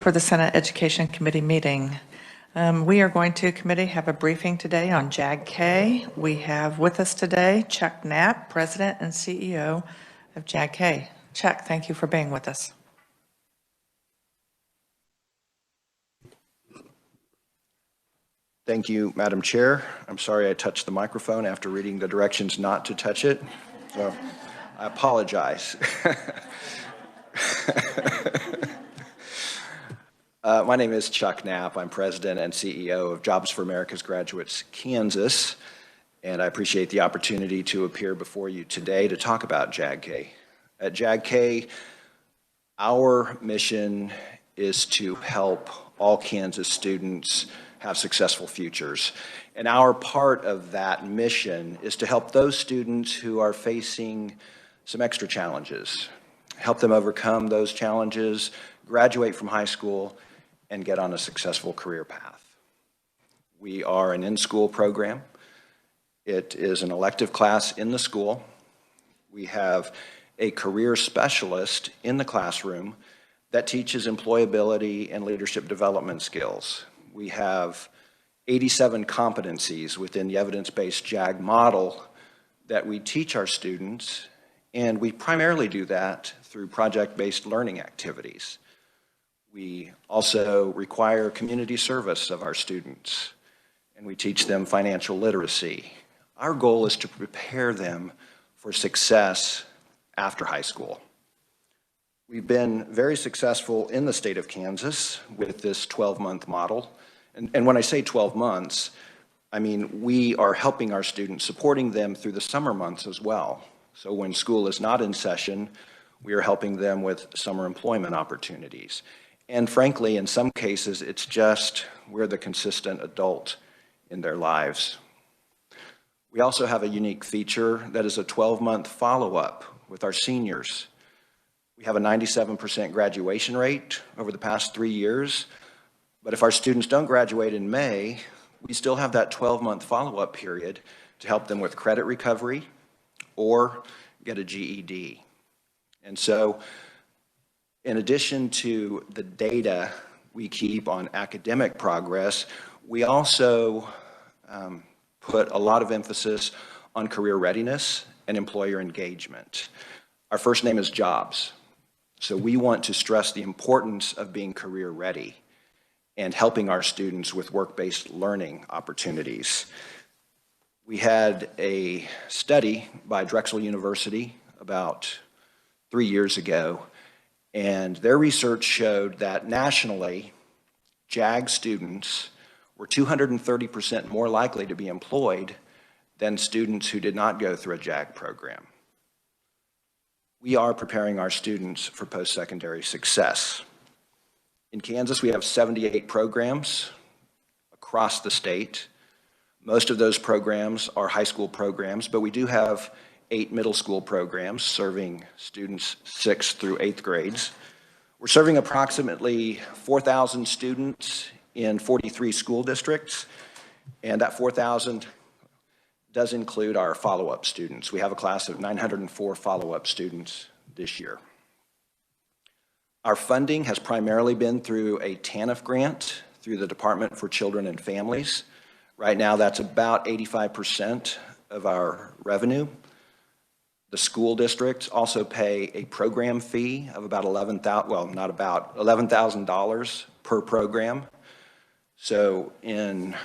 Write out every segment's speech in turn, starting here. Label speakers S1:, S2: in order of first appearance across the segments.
S1: for the Senate Education Committee meeting. We are going to, committee, have a briefing today on JAG-K. We have with us today Chuck Knapp, President and CEO of JAG-K. Chuck, thank you for being with us.
S2: Thank you, Madam Chair. I'm sorry I touched the microphone after reading the directions not to touch it, so I apologize. My name is Chuck Knapp. I'm President and CEO of Jobs for America's Graduates Kansas, and I appreciate the opportunity to appear before you today to talk about JAG-K. At JAG-K, our mission is to help all Kansas students have successful futures. And our part of that mission is to help those students who are facing some extra challenges, help them overcome those challenges, graduate from high school, and get on a successful career path. We are an in-school program. It is an elective class in the school. We have a career specialist in the classroom that teaches employability and leadership development skills. We have 87 competencies within the evidence-based JAG model that we teach our students, and we primarily do that through project-based learning activities. We also require community service of our students, and we teach them financial literacy. Our goal is to prepare them for success after high school. We've been very successful in the state of Kansas with this 12-month model. And when I say 12 months, I mean we are helping our students, supporting them through the summer months as well. So when school is not in session, we are helping them with summer employment opportunities. And frankly, in some cases, it's just we're the consistent adult in their lives. We also have a unique feature that is a 12-month follow-up with our seniors. We have a 97% graduation rate over the past 3 years. But if our students don't graduate in May, we still have that 12-month follow-up period to help them with credit recovery or get a GED. And so, in addition to the data we keep on academic progress, we also put a lot of emphasis on career readiness and employer engagement. Our first name is Jobs, so we want to stress the importance of being career ready and helping our students with work-based learning opportunities. We had a study by Drexel University about 3 years ago, and their research showed that nationally, JAG students were 230% more likely to be employed than students who did not go through a JAG program. We are preparing our students for post-secondary success. In Kansas, we have 78 programs across the state. Most of those programs are high school programs, but we do have 8 middle school programs serving students 6th through 8th grades. We're serving approximately 4,000 students in 43 school districts, and that 4,000 does include our follow-up students. We have a class of 904 follow-up students this year. Our funding has primarily been through a TANF grant through the Department for Children and Families. Right now, that's about 85% of our revenue. The school districts also pay a program fee of about $11,000 per program. So in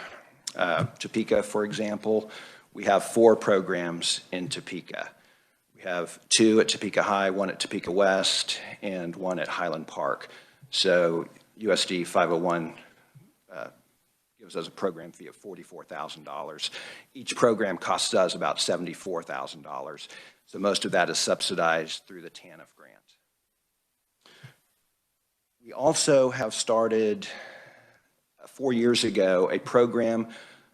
S2: Topeka, for example, we have 4 programs in Topeka. We have 2 at Topeka High, 1 at Topeka West, and 1 at Highland Park. So USD 501 gives us a program fee of $44,000. Each program costs us about $74,000. So most of that is subsidized through the TANF grant. We also have started 4 years ago a program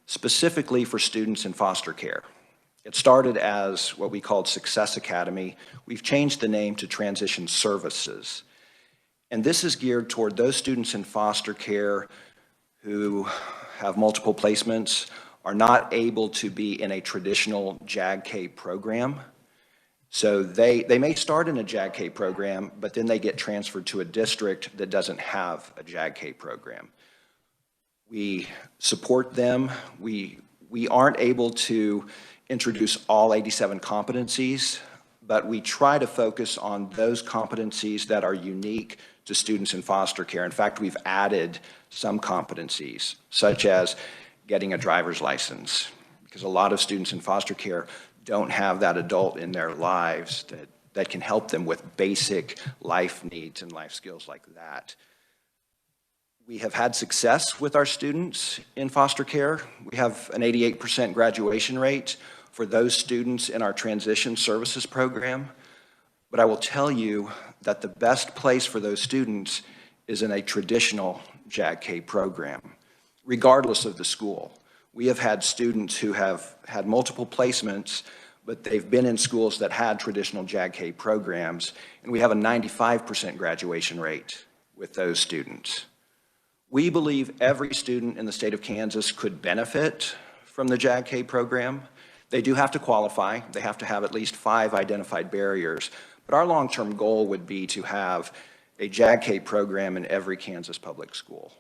S2: specifically for students in foster care. It started as what we called Success Academy. We've changed the name to Transition Services. And this is geared toward those students in foster care who have multiple placements, are not able to be in a traditional JAG-K program, So they may start in a JAG-K program, but then they get transferred to a district that doesn't have a JAG-K program. We support them. We aren't able to introduce all 87 competencies, but we try to focus on those competencies that are unique to students in foster care. In fact, we've added some competencies, such as getting a driver's license, because a lot of students in foster care don't have that adult in their lives that can help them with basic life needs and life skills like that. We have had success with our students in foster care. We have an 88% graduation rate for those students in our transition services program. But I will tell you that the best place for those students is in a traditional JAG-K program, regardless of the school. We have had students who have had multiple placements, but they've been in schools that had traditional JAG-K programs, and we have a 95% graduation rate with those students. We believe every student in the state of Kansas could benefit from the JAG-K program. They do have to qualify. They have to have at least 5 identified barriers, but our long-term goal would be to have a JAG-K program in every Kansas public school.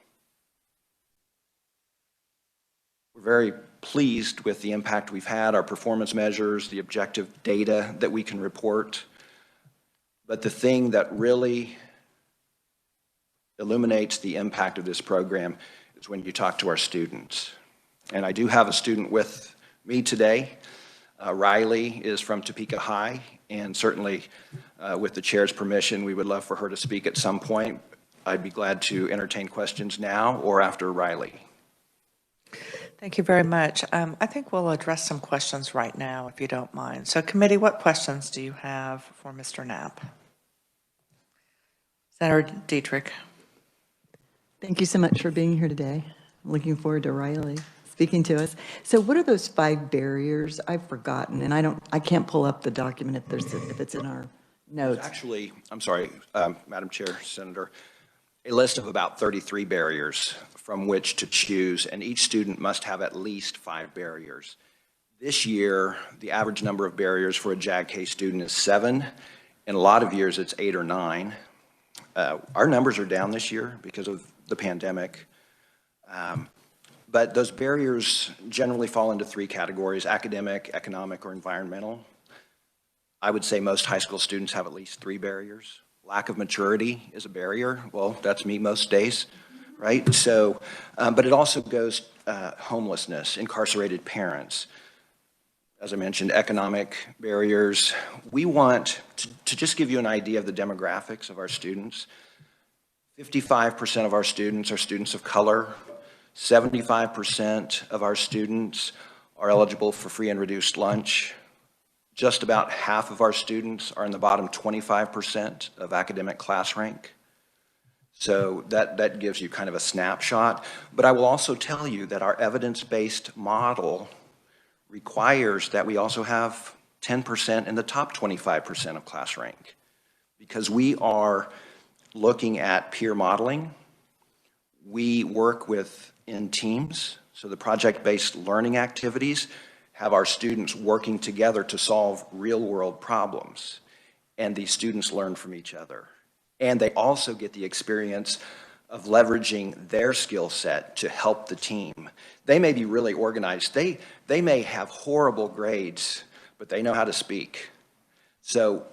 S2: We're very pleased with the impact we've had, our performance measures, the objective data that we can report. But the thing that really illuminates the impact of this program is when you talk to our students. And I do have a student with me today. Riley is from Topeka High, and certainly with the chair's permission, we would love for her to speak at some point. I'd be glad to entertain questions now or after Riley.
S1: Thank you very much. I think we'll address some questions right now, if you don't mind. So committee, what questions do you have for Mr. Knapp? Senator Dietrich.
S3: Thank you so much for being here today. I'm looking forward to Riley speaking to us. So what are those 5 barriers? I've forgotten, and I can't pull up the document if it's in our notes.
S2: There's actually, I'm sorry, Madam Chair, Senator, a list of about 33 barriers from which to choose, and each student must have at least 5 barriers. This year, the average number of barriers for a JAG-K student is 7. In a lot of years, it's 8 or 9. Our numbers are down this year because of the pandemic. But those barriers generally fall into 3 categories: academic, economic, or environmental. I would say most high school students have at least 3 barriers. Lack of maturity is a barrier. Well, that's me most days, right? So, but it also goes homelessness, incarcerated parents. As I mentioned, economic barriers. We want to just give you an idea of the demographics of our students. 55% of our students are students of color. 75% of our students are eligible for free and reduced lunch. Just about half of our students are in the bottom 25% of academic class rank. So that gives you kind of a snapshot. But I will also tell you that our evidence-based model requires that we also have 10% in the top 25% of class rank, because we are looking at peer modeling. We work in teams, so the project-based learning activities have our students working together to solve real-world problems, and these students learn from each other. And they also get the experience of leveraging their skill set to help the team. They may be really organized. They may have horrible grades, but they know how to speak. So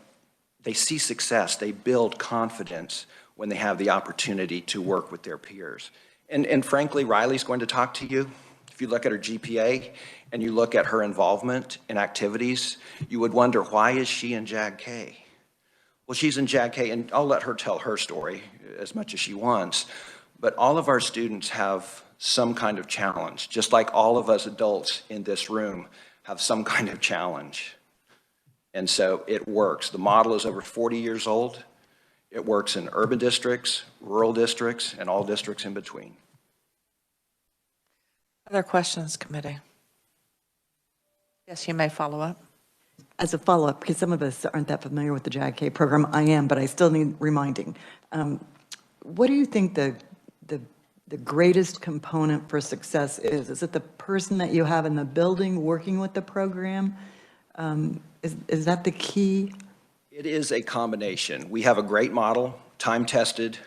S2: they see success. They build confidence when they have the opportunity to work with their peers. And frankly, Riley's going to talk to you. If you look at her GPA and you look at her involvement in activities, you would wonder, why is she in JAG-K? Well, she's in JAG-K, and I'll let her tell her story as much as she wants, but all of our students have some kind of challenge, just like all of us adults in this room have some kind of challenge. And so it works. The model is over 40 years old. It works in urban districts, rural districts, and all districts in between.
S1: Other questions, committee? Yes, you may follow up.
S3: As a follow-up, because some of us aren't that familiar with the JAG-K program, I am, but I still need reminding. What do you think the greatest component for success is? Is it the person that you have in the building working with the program? Is that the key?
S2: It is a combination. We have a great model, time-tested,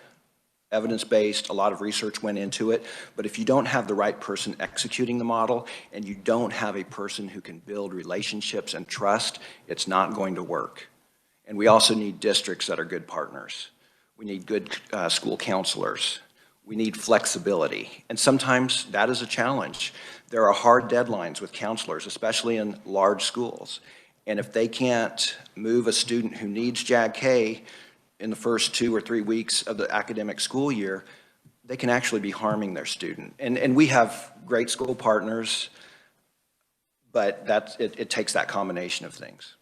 S2: evidence-based, a lot of research went into it, but if you don't have the right person executing the model and you don't have a person who can build relationships and trust, it's not going to work. And we also need districts that are good partners. We need good school counselors. We need flexibility, and sometimes that is a challenge. There are hard deadlines with counselors, especially in large schools, and if they can't move a student who needs JAG-K in the first 2 or 3 weeks of the academic school year, they can actually be harming their student. And we have great school partners, but it takes that combination of things.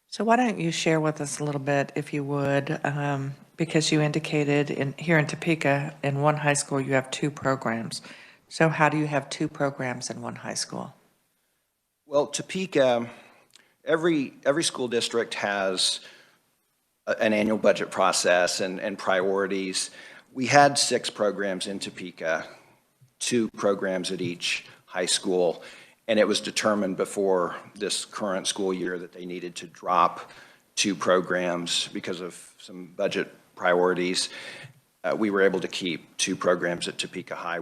S1: So why don't you share with us a little bit, if you would, because you indicated here in Topeka, in one high school, you have 2 programs. So how do you have 2 programs in one high school?
S2: Well, Topeka, every school district has an annual budget process and priorities. We had 6 programs in Topeka, 2 programs at each high school, and it was determined before this current school year that they needed to drop 2 programs because of some budget priorities. We were able to keep 2 programs at Topeka High.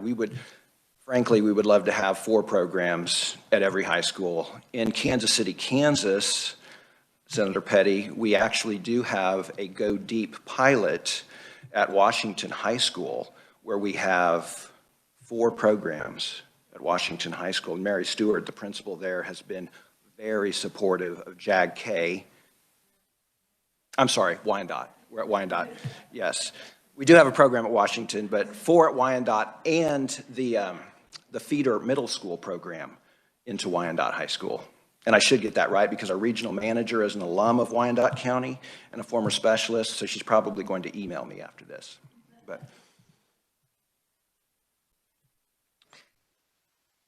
S2: Frankly, we would love to have 4 programs at every high school. In Kansas City, Kansas, Senator Petty, we actually do have a Go Deep pilot at Washington High School where we have 4 programs at Washington High School. And Mary Stewart, the principal there, has been very supportive of JAG-K. I'm sorry, Wyandotte. We're at Wyandotte, yes. We do have a program at Washington, but 4 at Wyandotte and the feeder middle school program into Wyandotte High School. And I should get that right because our regional manager is an alum of Wyandotte County and a former specialist, so she's probably going to email me after this.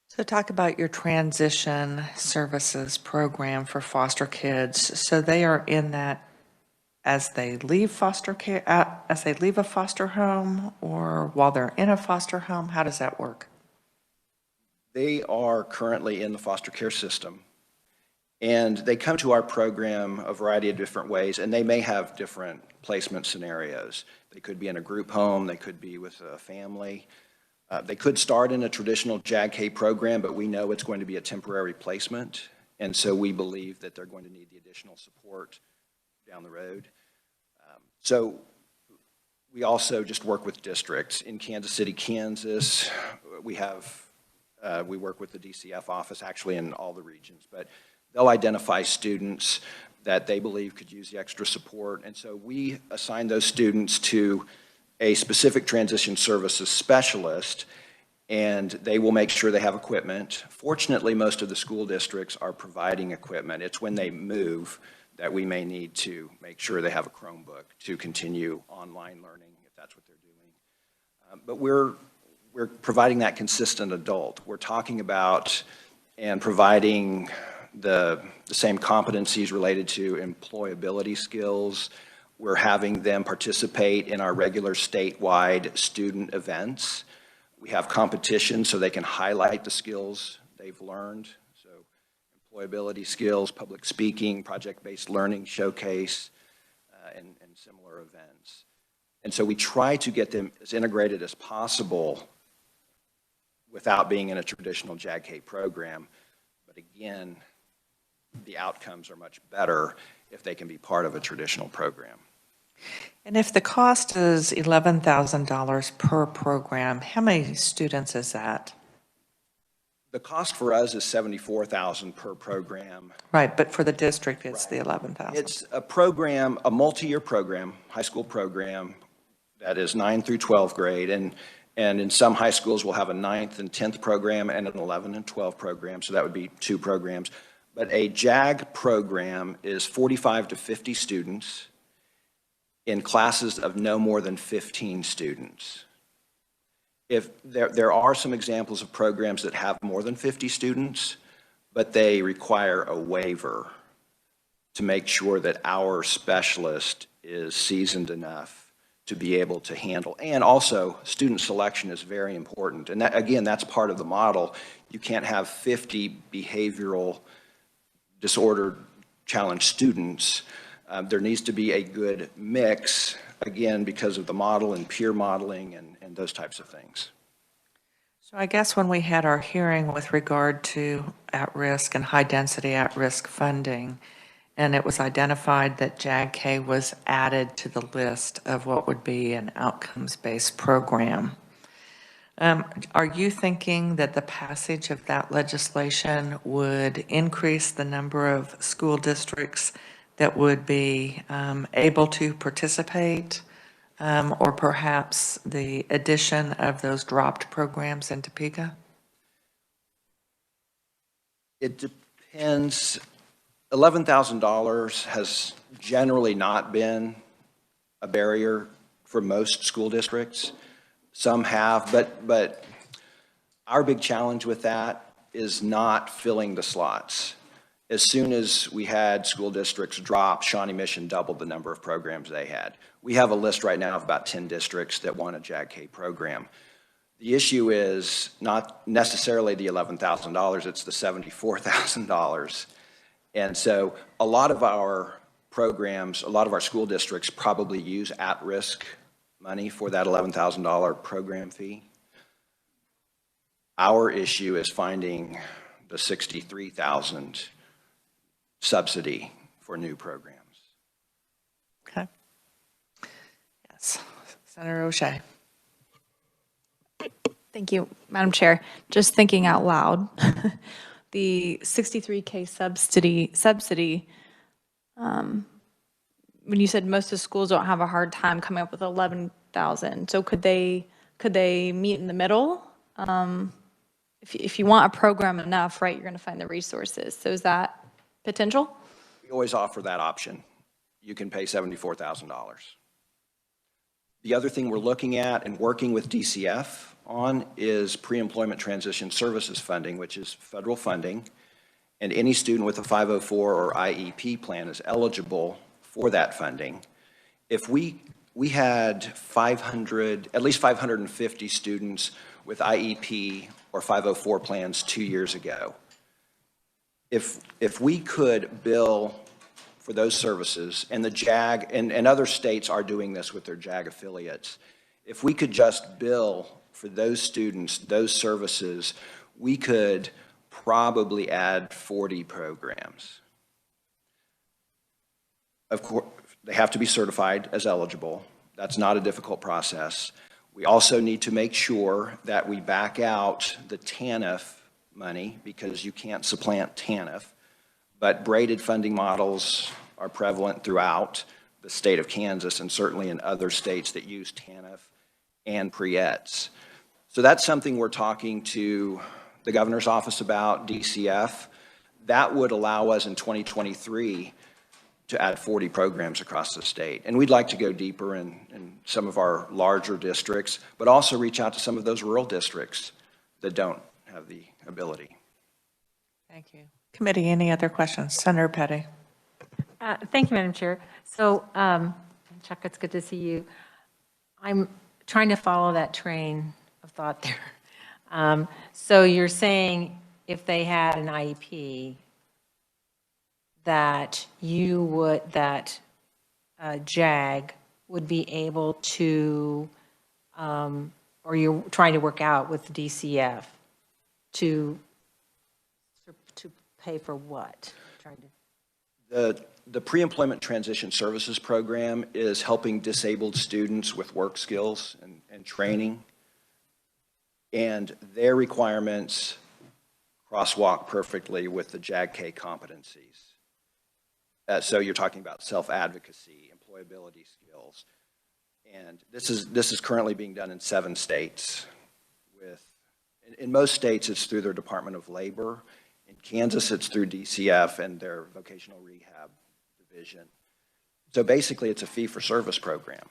S1: So talk about your transition services program for foster kids. So they are in that as they leave foster care, as they leave a foster home, or while they're in a foster home? How does that work?
S2: They are currently in the foster care system, and they come to our program a variety of different ways, and they may have different placement scenarios. They could be in a group home, they could be with a family. They could start in a traditional JAG-K program, but we know it's going to be a temporary placement, and so we believe that they're going to need the additional support down the road. So we also just work with districts. In Kansas City, Kansas, we work with the DCF office, actually in all the regions, but they'll identify students that they believe could use the extra support, and so we assign those students to a specific transition services specialist, and they will make sure they have equipment. Fortunately, most of the school districts are providing equipment. It's when they move that we may need to make sure they have a Chromebook to continue online learning, if that's what they're doing. But we're providing that consistent adult. We're talking about and providing the same competencies related to employability skills. We're having them participate in our regular statewide student events. We have competition so they can highlight the skills they've learned. So employability skills, public speaking, project-based learning showcase, and similar events. And so we try to get them as integrated as possible without being in a traditional JAG-K program. But again, the outcomes are much better if they can be part of a traditional program.
S1: And if the cost is $11,000 per program, how many students is that?
S2: The cost for us is $74,000 per program.
S1: Right, but for the district, it's the $11,000.
S2: It's a program, a multi-year program, high school program that is 9th through 12th grade, and in some high schools we'll have a 9th and 10th program and an 11th and 12th program, so that would be 2 programs. But a JAG program is 45 to 50 students in classes of no more than 15 students. If there are some examples of programs that have more than 50 students, but they require a waiver to make sure that our specialist is seasoned enough to be able to handle. And also, student selection is very important. And that, again, that's part of the model. You can't have 50 behavioral disorder challenged students. There needs to be a good mix, again, because of the model and peer modeling and those types of things.
S1: So I guess when we had our hearing with regard to at-risk and high-density at-risk funding, and it was identified that JAG-K was added to the list of what would be an outcomes-based program. Are you thinking that the passage of that legislation would increase the number of school districts that would be able to participate, or perhaps the addition of those dropped programs in Topeka?
S2: It depends. $11,000 has generally not been a barrier for most school districts. Some have, but our big challenge with that is not filling the slots. As soon as we had school districts drop, Shawnee Mission doubled the number of programs they had. We have a list right now of about 10 districts that want a JAG-K program. The issue is not necessarily the $11,000, it's the $74,000. And so a lot of our programs, a lot of our school districts probably use at-risk money for that $11,000 program fee. Our issue is finding the $63,000 subsidy for new programs.
S1: Okay. Yes. Senator O'Shea.
S4: Thank you, Madam Chair. Just thinking out loud, the 63K subsidy, when you said most of the schools don't have a hard time coming up with 11,000, so could they meet in the middle? If you want a program enough, right, you're going to find the resources. So is that potential?
S2: We always offer that option. You can pay $74,000. The other thing we're looking at and working with DCF on is pre-employment transition services funding, which is federal funding, and any student with a 504 or IEP plan is eligible for that funding. If we had at least 550 students with IEP or 504 plans 2 years ago. If we could bill for those services, and the JAG, and other states are doing this with their JAG affiliates, if we could just bill for those students, those services, we could probably add 40 programs. Of course, they have to be certified as eligible. That's not a difficult process. We also need to make sure that we back out the TANF money, because you can't supplant TANF, but braided funding models are prevalent throughout the state of Kansas and certainly in other states that use TANF and pre-ETs. So that's something we're talking to the governor's office about, DCF. That would allow us in 2023 to add 40 programs across the state. And we'd like to go deeper in some of our larger districts, but also reach out to some of those rural districts that don't have the ability.
S1: Thank you. Committee, any other questions? Senator Petty.
S5: Thank you, Madam Chair. So, Chuck, it's good to see you. I'm trying to follow that train of thought there. So you're saying if they had an IEP, that JAG would be able to, or you're trying to work out with DCF to pay for what?
S2: The pre-employment transition services program is helping disabled students with work skills and training, and their requirements crosswalk perfectly with the JAG-K competencies. So you're talking about self-advocacy, employability skills, and this is currently being done in 7 states. In most states, it's through their Department of Labor. In Kansas, it's through DCF and their vocational rehab division. So basically, it's a fee-for-service program.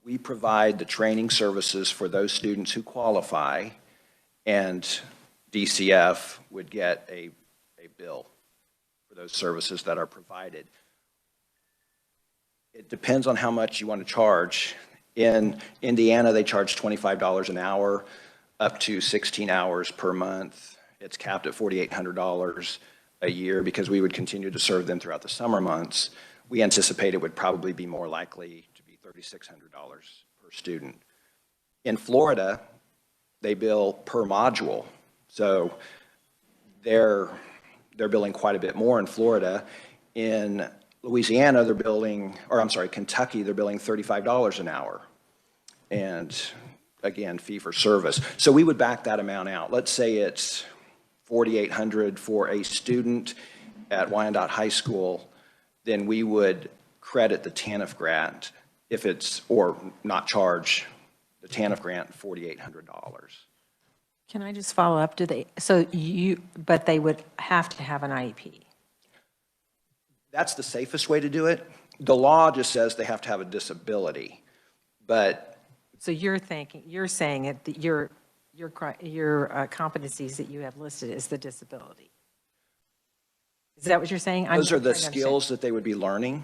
S2: We provide the training services for those students who qualify, and DCF would get a bill for those services that are provided. It depends on how much you want to charge. In Indiana, they charge $25 an hour, up to 16 hours per month. It's capped at $4,800. a year, because we would continue to serve them throughout the summer months, we anticipate it would probably be more likely to be $3,600 per student. In Florida, they bill per module. So they're billing quite a bit more in Florida. In Louisiana, they're billing, or I'm sorry, Kentucky, they're billing $35 an hour. And again, fee for service. So we would back that amount out. Let's say it's $4,800 for a student at Wyandotte High School, then we would credit the TANF grant if it's, or not charge the TANF grant $4,800.
S5: Can I just follow up? But they would have to have an IEP.
S2: That's the safest way to do it. The law just says they have to have a disability, but.
S5: So you're saying that your competencies that you have listed is the disability. Is that what you're saying?
S2: Those are the skills that they would be learning.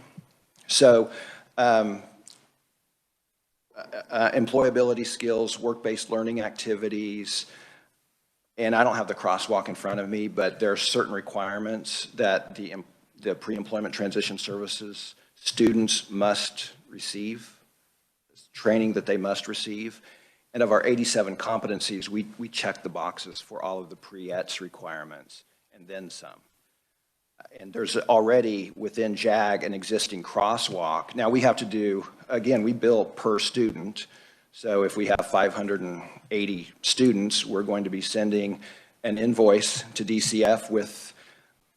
S2: So employability skills, work-based learning activities, and I don't have the crosswalk in front of me, but there are certain requirements that the pre-employment transition services students must receive, training that they must receive. And of our 87 competencies, we check the boxes for all of the pre-ETS requirements and then some. And there's already within JAG an existing crosswalk. Now we have to do, again, we bill per student. So if we have 580 students, we're going to be sending an invoice to DCF with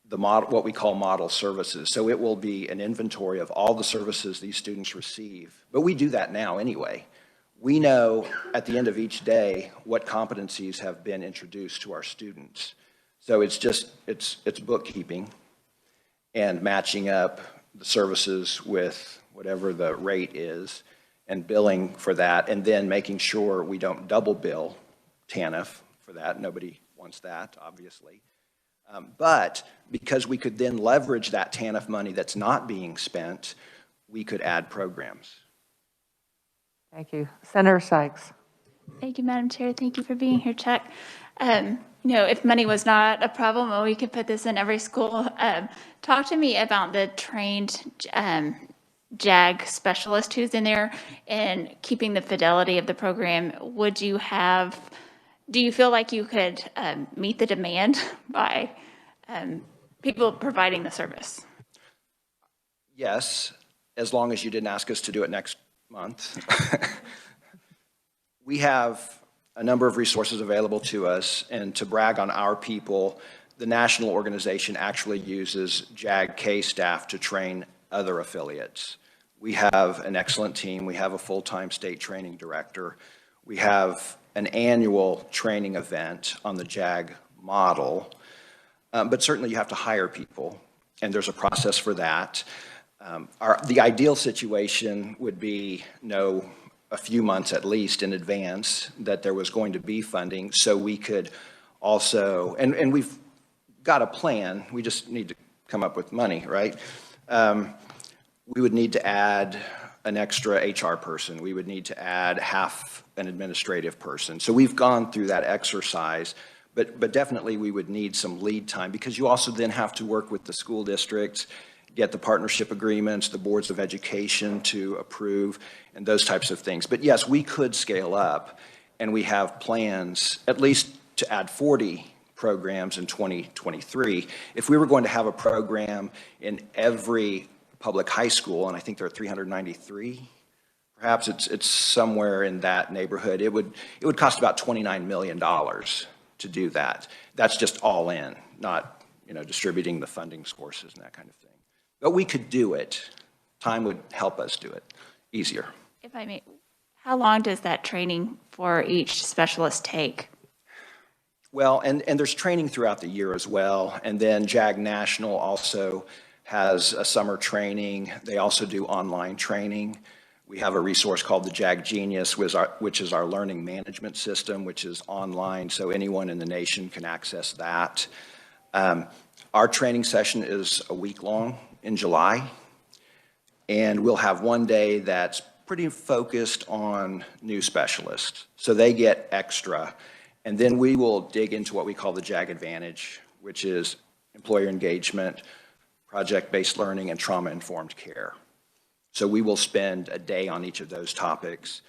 S2: the model, what we call model services. So it will be an inventory of all the services these students receive. But we do that now anyway. We know at the end of each day what competencies have been introduced to our students. So it's just, it's bookkeeping and matching up the services with whatever the rate is and billing for that, and then making sure we don't double bill TANF for that. Nobody wants that, obviously. But because we could then leverage that TANF money that's not being spent, we could add programs.
S6: Thank you. Senator Sykes.
S7: Thank you, Madam Chair. Thank you for being here, Chuck. If money was not a problem, well, we could put this in every school. Talk to me about the trained JAG specialist who's in there and keeping the fidelity of the program. Do you feel like you could meet the demand by people providing the service?
S2: Yes, as long as you didn't ask us to do it next month. We have a number of resources available to us, and to brag on our people, the national organization actually uses JAG-K staff to train other affiliates. We have an excellent team. We have a full-time state training director. We have an annual training event on the JAG model, but certainly you have to hire people, and there's a process for that. The ideal situation would be know a few months at least in advance that there was going to be funding, so we could also, and we've got a plan, we just need to come up with money, right? We would need to add an extra HR person. We would need to add half an administrative person. So we've gone through that exercise, but definitely we would need some lead time, because you also then have to work with the school districts, get the partnership agreements, the boards of education to approve, and those types of things. But yes, we could scale up, and we have plans at least to add 40 programs in 2023. If we were going to have a program in every public high school, and I think there are 393, perhaps it's somewhere in that neighborhood, it would cost about $29 million to do that. That's just all in, not distributing the funding sources and that kind of thing. But we could do it. Time would help us do it easier.
S7: If I may, how long does that training for each specialist take?
S2: Well, and there's training throughout the year as well. And then JAG National also has a summer training. They also do online training. We have a resource called the JAG Genius, which is our learning management system, which is online, so anyone in the nation can access that. Our training session is a week long in July, and we'll have one day that's pretty focused on new specialists. So they get extra, and then we will dig into what we call the JAG Advantage, which is employer engagement, project-based learning, and trauma-informed care. So we will spend a day on each of those topics.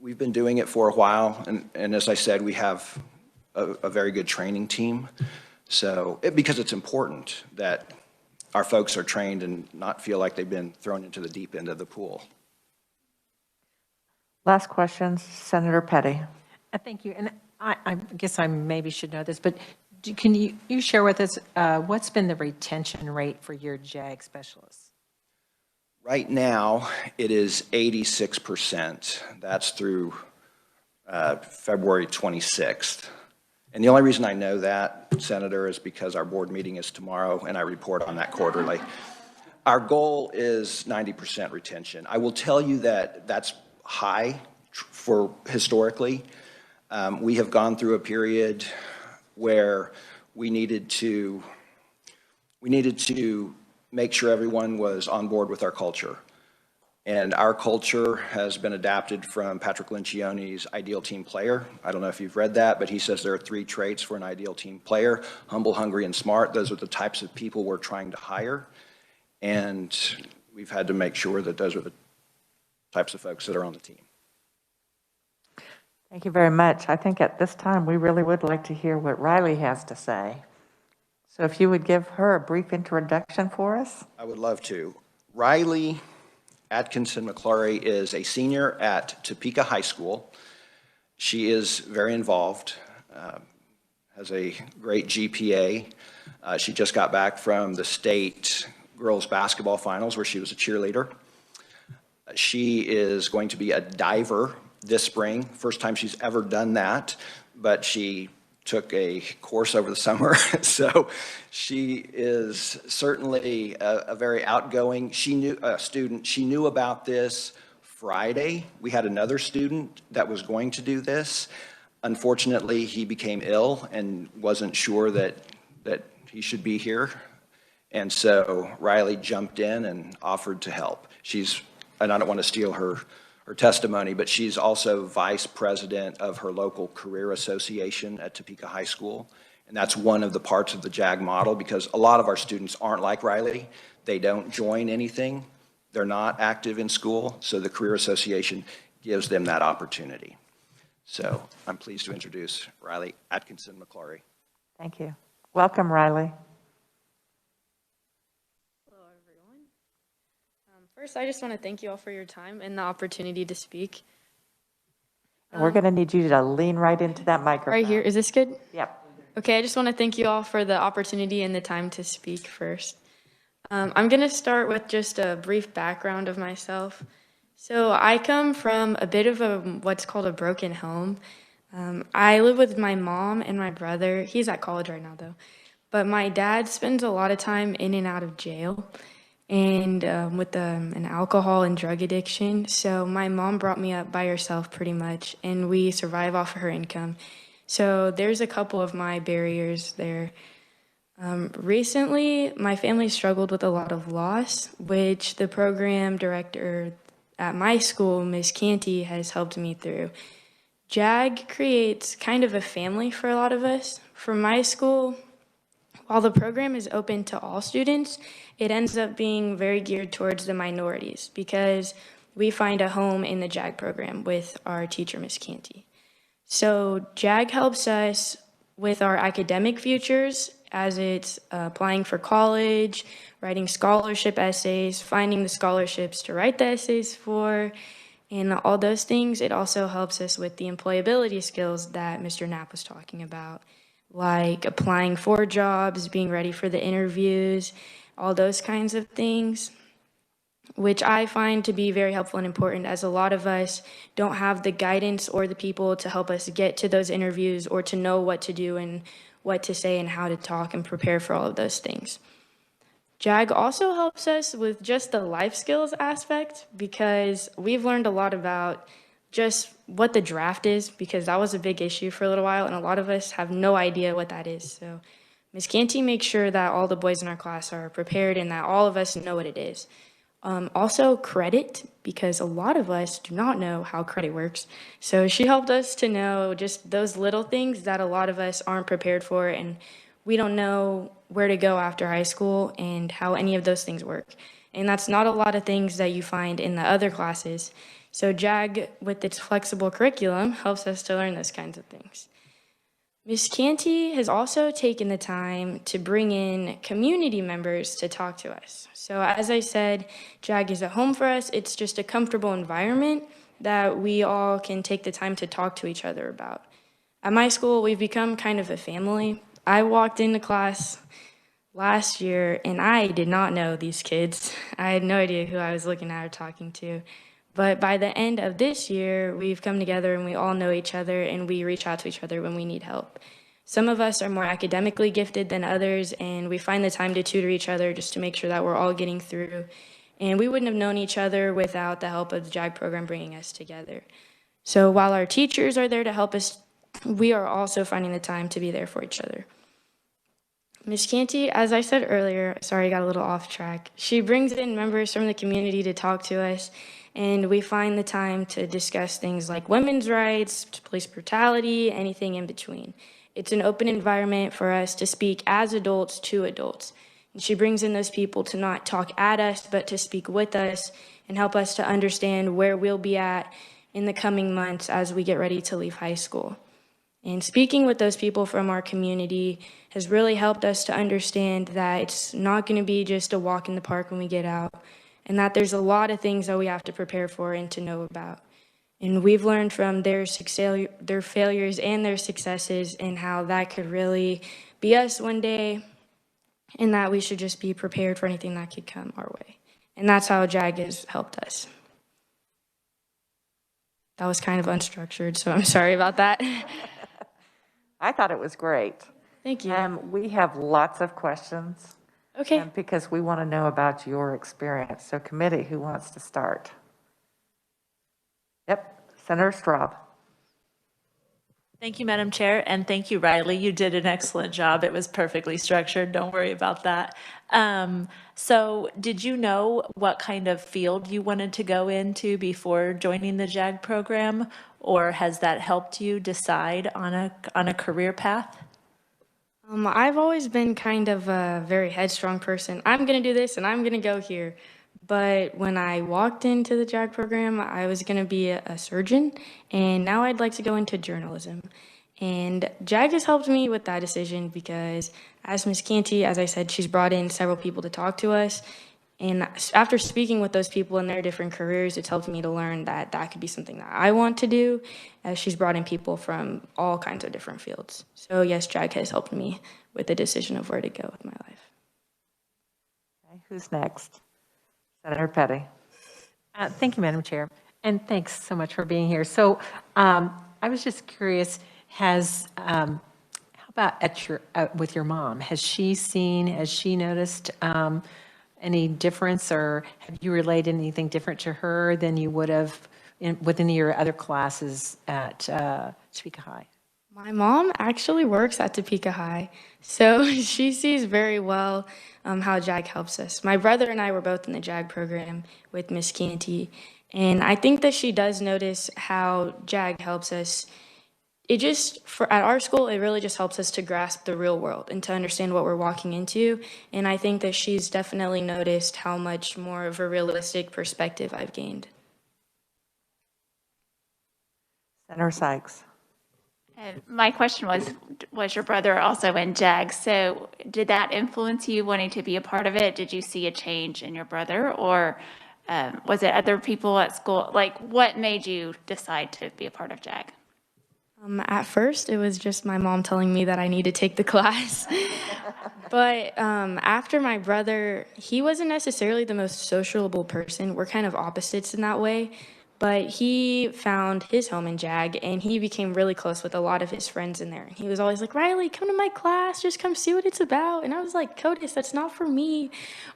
S2: We've been doing it for a while, and as I said, we have a very good training team. So, because it's important that our folks are trained and not feel like they've been thrown into the deep end of the pool.
S6: Last question, Senator Petty.
S5: Thank you. And I guess I maybe should know this, but can you share with us what's been the retention rate for your JAG specialists?
S2: Right now, it is 86%. That's through February 26th. And the only reason I know that, Senator, is because our board meeting is tomorrow and I report on that quarterly. Our goal is 90% retention. I will tell you that that's high for historically. We have gone through a period where we needed to make sure everyone was on board with our culture. And our culture has been adapted from Patrick Lencioni's Ideal Team Player. I don't know if you've read that, but he says there are 3 traits for an ideal team player: humble, hungry, and smart. Those are the types of people we're trying to hire. And we've had to make sure that those are the types of folks that are on the team.
S6: Thank you very much. I think at this time, we really would like to hear what Riley has to say. So if you would give her a brief introduction for us.
S2: I would love to. Riley Atkinson McClary is a senior at Topeka High School. She is very involved, has a great GPA. She just got back from the state girls basketball finals where she was a cheerleader. She is going to be a diver this spring. First time she's ever done that, but she took a course over the summer. So she is certainly a very outgoing student. She knew about this Friday. We had another student that was going to do this. Unfortunately, he became ill and wasn't sure that he should be here. And so Riley jumped in and offered to help. And I don't want to steal her testimony, but she's also vice president of her local career association at Topeka High School. And that's one of the parts of the JAG model, because a lot of our students aren't like Riley. They don't join anything. They're not active in school. So the career association gives them that opportunity. So I'm pleased to introduce Riley Atkinson McClary.
S6: Thank you. Welcome, Riley.
S8: First, I just want to thank you all for your time and the opportunity to speak.
S6: And we're going to need you to lean right into that microphone.
S8: Right here, is this good?
S6: Yep.
S8: Okay, I just want to thank you all for the opportunity and the time to speak first. I'm going to start with just a brief background of myself. So I come from a bit of what's called a broken home. I live with my mom and my brother. He's at college right now, though. But my dad spends a lot of time in and out of jail, and with an alcohol and drug addiction. So my mom brought me up by herself pretty much, and we survive off of her income. So there's a couple of my barriers there. Recently, my family struggled with a lot of loss, which the program director at my school, Ms. Canty, has helped me through. JAG creates kind of a family for a lot of us. For my school, while the program is open to all students, it ends up being very geared towards the minorities because we find a home in the JAG program with our teacher, Ms. Canty. So JAG helps us with our academic futures as it's applying for college, writing scholarship essays, finding the scholarships to write the essays for, and all those things. It also helps us with the employability skills that Mr. Knapp was talking about, like applying for jobs, being ready for the interviews, all those kinds of things, which I find to be very helpful and important, as a lot of us don't have the guidance or the people to help us get to those interviews or to know what to do and what to say and how to talk and prepare for all of those things. JAG also helps us with just the life skills aspect, because we've learned a lot about just what the draft is, because that was a big issue for a little while, and a lot of us have no idea what that is. So Ms. Canty makes sure that all the boys in our class are prepared and that all of us know what it is. Also credit, because a lot of us do not know how credit works. So she helped us to know just those little things that a lot of us aren't prepared for, and we don't know where to go after high school and how any of those things work. And that's not a lot of things that you find in the other classes. So JAG, with its flexible curriculum, helps us to learn those kinds of things. Ms. Canty has also taken the time to bring in community members to talk to us. So as I said, JAG is a home for us. It's just a comfortable environment that we all can take the time to talk to each other about. At my school, we've become kind of a family. I walked into class last year and I did not know these kids. I had no idea who I was looking at or talking to. But by the end of this year, we've come together and we all know each other and we reach out to each other when we need help. Some of us are more academically gifted than others, and we find the time to tutor each other just to make sure that we're all getting through. And we wouldn't have known each other without the help of the JAG program bringing us together. So while our teachers are there to help us, we are also finding the time to be there for each other. Ms. Canty, as I said earlier, sorry, I got a little off track. She brings in members from the community to talk to us, and we find the time to discuss things like women's rights, police brutality, anything in between. It's an open environment for us to speak as adults to adults. And she brings in those people to not talk at us, but to speak with us and help us to understand where we'll be at in the coming months as we get ready to leave high school. And speaking with those people from our community has really helped us to understand that it's not going to be just a walk in the park when we get out, and that there's a lot of things that we have to prepare for and to know about. And we've learned from their failures and their successes and how that could really be us one day, and that we should just be prepared for anything that could come our way. And that's how JAG has helped us. That was kind of unstructured, so I'm sorry about that.
S6: I thought it was great.
S8: Thank you.
S6: We have lots of questions.
S8: Okay.
S6: Because we want to know about your experience. So committee, who wants to start? Yep, Senator Straub.
S9: Thank you, Madam Chair, and thank you, Riley. You did an excellent job. It was perfectly structured. Don't worry about that. So did you know what kind of field you wanted to go into before joining the JAG program, or has that helped you decide on a career path?
S8: I've always been kind of a very headstrong person. I'm going to do this and I'm going to go here. But when I walked into the JAG program, I was going to be a surgeon, and now I'd like to go into journalism. And JAG has helped me with that decision because, as Ms. Canty, as I said, she's brought in several people to talk to us. And after speaking with those people in their different careers, it's helped me to learn that that could be something that I want to do, as she's brought in people from all kinds of different fields. So yes, JAG has helped me with the decision of where to go with my life.
S6: Okay, who's next? Senator Petty.
S5: Thank you, Madam Chair, and thanks so much for being here. So I was just curious, how about with your mom? Has she noticed any difference, or have you relayed anything different to her than you would have within your other classes at Topeka High?
S8: My mom actually works at Topeka High, so she sees very well how JAG helps us. My brother and I were both in the JAG program with Miss Canty, and I think that she does notice how JAG helps us. At our school, it really just helps us to grasp the real world and to understand what we're walking into, and I think that she's definitely noticed how much more of a realistic perspective I've gained.
S6: Senator Sykes.
S7: My question was your brother also in JAG? So did that influence you wanting to be a part of it? Did you see a change in your brother, or was it other people at school? Like, what made you decide to be a part of JAG?
S8: At first, it was just my mom telling me that I need to take the class. But after my brother, he wasn't necessarily the most sociable person. We're kind of opposites in that way. But he found his home in JAG, and he became really close with a lot of his friends in there. He was always like, Riley, come to my class, just come see what it's about. And I was like, Codis, that's not for me.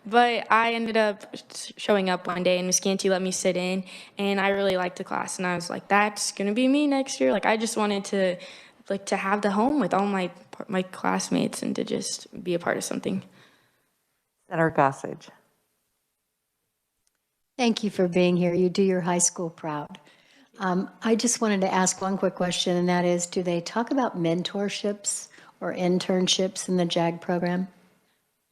S8: But I ended up showing up one day, and Ms. Canty let me sit in, and I really liked the class. And I was like, that's going to be me next year. Like, I just wanted to have the home with all my classmates and to just be a part of something.
S6: Senator Gossage.
S10: Thank you for being here. You do your high school proud. I just wanted to ask one quick question, and that is, do they talk about mentorships or internships in the JAG program?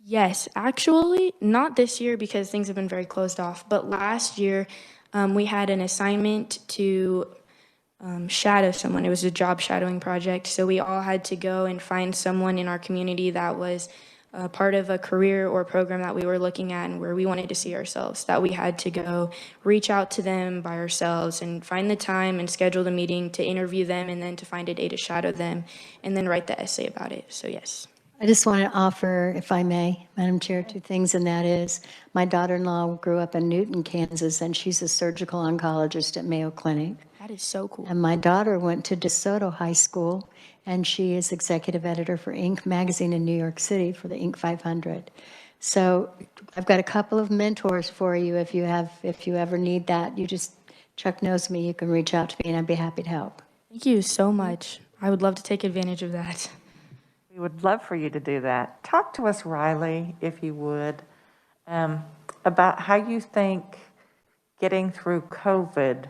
S8: Yes, actually, not this year because things have been very closed off, but last year we had an assignment to shadow someone. It was a job shadowing project. So we all had to go and find someone in our community that was part of a career or program that we were looking at and where we wanted to see ourselves, that we had to go reach out to them by ourselves and find the time and schedule the meeting to interview them and then to find a day to shadow them and then write the essay about it. So yes.
S10: I just want to offer, if I may, Madam Chair, two things, and that is, my daughter-in-law grew up in Newton, Kansas, and she's a surgical oncologist at Mayo Clinic.
S8: That is so cool.
S10: And my daughter went to DeSoto High School, and she is executive editor for Inc. magazine in New York City for the Inc. 500. So I've got a couple of mentors for you if you ever need that. Chuck knows me, you can reach out to me, and I'd be happy to help.
S8: Thank you so much. I would love to take advantage of that.
S6: We would love for you to do that. Talk to us, Riley, if you would, about how you think getting through COVID.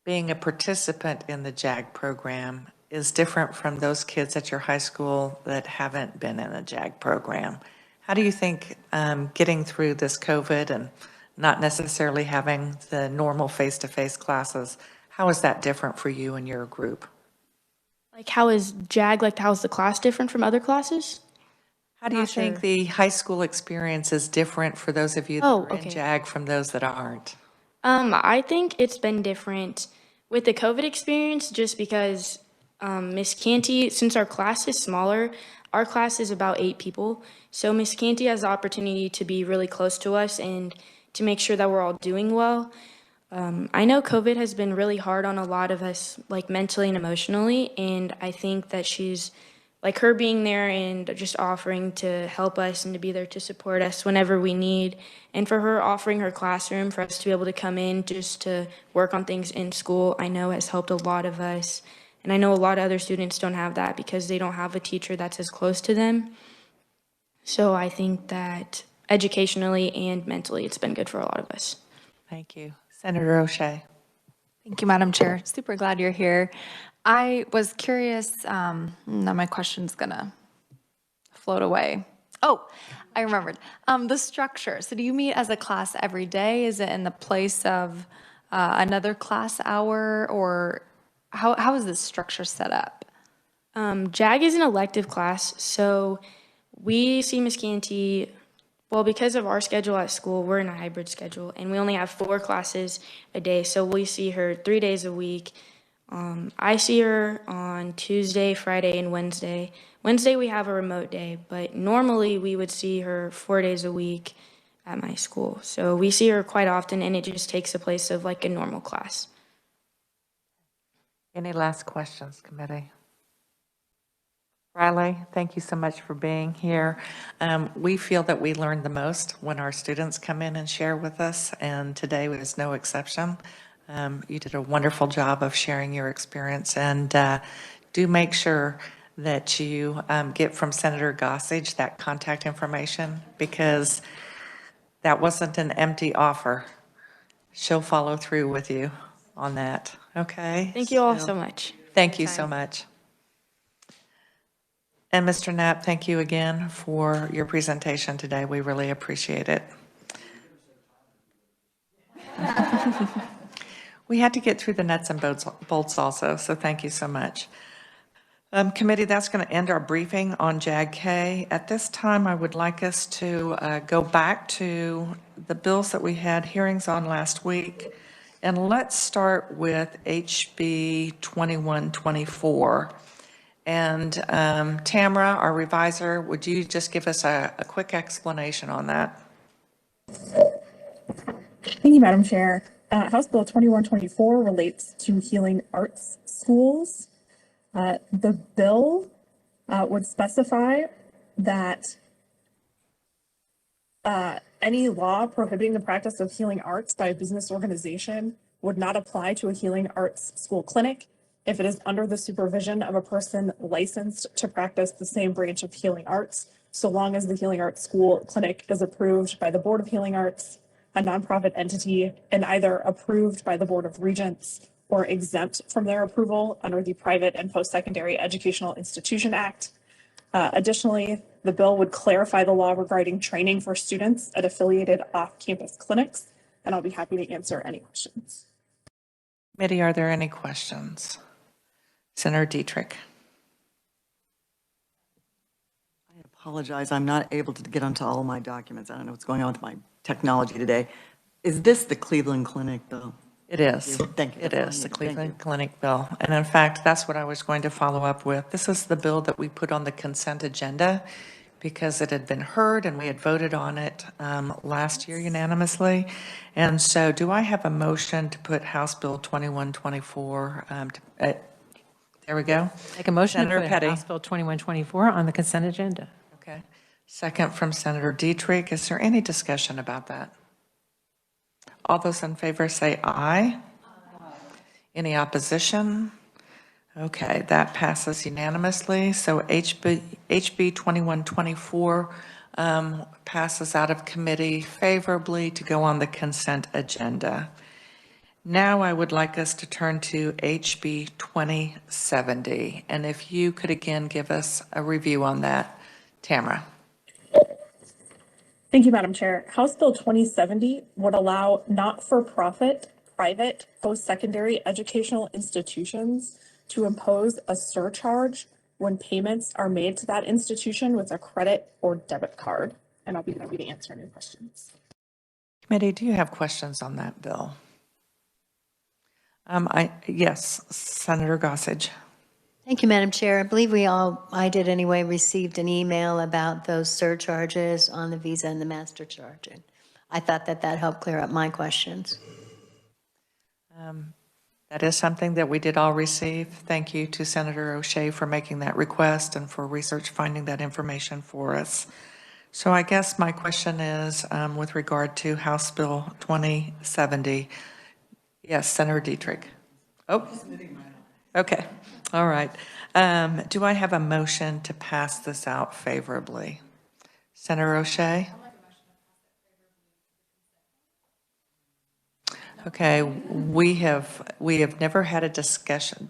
S1: Being a participant in the JAG program is different from those kids at your high school that haven't been in a JAG program. How do you think getting through this COVID and not necessarily having the normal face-to-face classes, how is that different for you and your group?
S8: Like how is the class different from other classes?
S1: How do you think the high school experience is different for those of you that are in JAG from those that aren't?
S8: I think it's been different with the COVID experience just because Miss Canty, since our class is smaller, our class is about 8 people. So Miss Canty has the opportunity to be really close to us and to make sure that we're all doing well. I know COVID has been really hard on a lot of us, like mentally and emotionally, and I think that she's, like her being there and just offering to help us and to be there to support us whenever we need, and for her offering her classroom for us to be able to come in just to work on things in school, I know has helped a lot of us. And I know a lot of other students don't have that because they don't have a teacher that's as close to them. So I think that educationally and mentally, it's been good for a lot of us.
S1: Thank you. Senator O'Shea.
S4: Thank you, Madam Chair. Super glad you're here. I was curious, now my question's gonna float away. Oh, I remembered. The structure. So do you meet as a class every day? Is it in the place of another class hour, or how is this structure set up?
S8: JAG is an elective class, so we see Ms. Canty, well, because of our schedule at school, we're in a hybrid schedule, and we only have 4 classes a day, so we see her 3 days a week. I see her on Tuesday, Friday, and Wednesday. Wednesday we have a remote day, but normally we would see her 4 days a week at my school. So we see her quite often, and it just takes the place of like a normal class.
S6: Any last questions, committee? Riley, thank you so much for being here.
S1: We feel that we learn the most when our students come in and share with us, and today was no exception. You did a wonderful job of sharing your experience, and do make sure that you get from Senator Gossage that contact information, because that wasn't an empty offer. She'll follow through with you on that, okay?
S8: Thank you all so much.
S1: Thank you so much. And Mr. Knapp, thank you again for your presentation today. We really appreciate it. We had to get through the nuts and bolts also, so thank you so much. Committee, that's going to end our briefing on JAG-K. At this time, I would like us to go back to the bills that we had hearings on last week. And let's start with HB 2124. And Tamara, our reviser, would you just give us a quick explanation on that?
S11: Thank you, Madam Chair. House Bill 2124 relates to healing arts schools. The bill would specify that any law prohibiting the practice of healing arts by a business organization would not apply to a healing arts school clinic if it is under the supervision of a person licensed to practice the same branch of healing arts, so long as the healing arts school clinic is approved by the Board of Healing Arts, a nonprofit entity, and either approved by the Board of Regents or exempt from their approval under the Private and Post-Secondary Educational Institution Act. Additionally, the bill would clarify the law regarding training for students at affiliated off-campus clinics, and I'll be happy to answer any questions.
S1: Committee, are there any questions? Senator Dietrich.
S3: I apologize, I'm not able to get onto all my documents. I don't know what's going on with my technology today. Is this the Cleveland Clinic bill?
S1: It is.
S3: Thank you.
S1: It
S3: That's all I
S1: is the
S3: need. Thank
S1: Cleveland
S3: you.
S1: Clinic bill. And in fact, that's what I was going to follow up with. This is the bill that we put on the consent agenda because it had been heard and we had voted on it last year unanimously. And so do I have a motion to put House Bill 2124, there we go.
S5: Make a motion to
S1: Senator
S5: put
S1: Petty.
S5: House Bill 2124 on the consent agenda.
S1: Okay. Second from Senator Dietrich. Is there any discussion about that? All those in favor say aye. Any opposition? Okay, that passes unanimously. So HB 2124 passes out of committee favorably to go on the consent agenda. Now I would like us to turn to HB 2070. And if you could again give us a review on that, Tamara.
S11: Thank you, Madam Chair. House Bill 2070 would allow not-for-profit, private, post-secondary educational institutions to impose a surcharge when payments are made to that institution with a credit or debit card. And I'll be happy to answer any questions.
S1: Committee, do you have questions on that bill? Yes, Senator Gossage.
S10: Thank you, Madam Chair. I believe I did anyway, received an email about those surcharges on the Visa and the MasterCard. And I thought that helped clear up my questions.
S1: That is something that we did all receive. Thank you to Senator O'Shea for making that request and for research finding that information for us. So I guess my question is with regard to House Bill 2070. Yes, Senator Dietrich. Oh, okay. All right. Do I have a motion to pass this out favorably? Senator O'Shea? Okay, we have never had a discussion.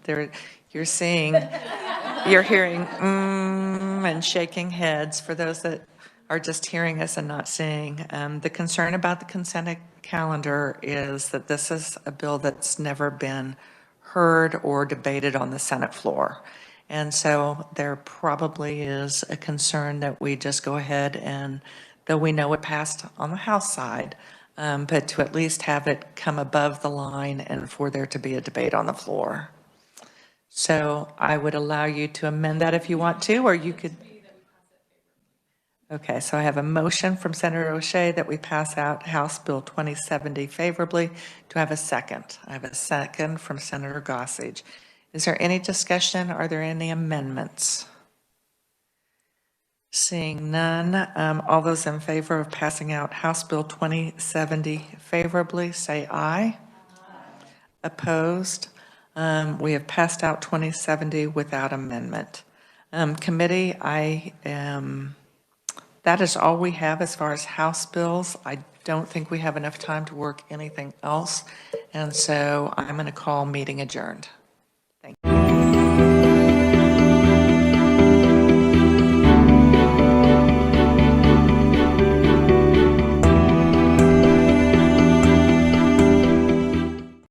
S1: You're hearing and shaking heads for those that are just hearing us and not seeing. The concern about the consent calendar is that this is a bill that's never been heard or debated on the Senate floor. And so there probably is a concern that we just go ahead and, though we know it passed on the House side, but to at least have it come above the line and for there to be a debate on the floor. So I would allow you to amend that if you want to, or you could. Okay, so I have a motion from Senator O'Shea that we pass out House Bill 2070 favorably. Do I have a second? I have a second from Senator Gossage. Is there any discussion? Are there any amendments? Seeing none, all those in favor of passing out House Bill 2070 favorably, say aye. Opposed? We have passed out 2070 without amendment. Committee, that is all we have as far as House bills. I don't think we have enough time to work anything else. And so I'm going to call meeting adjourned.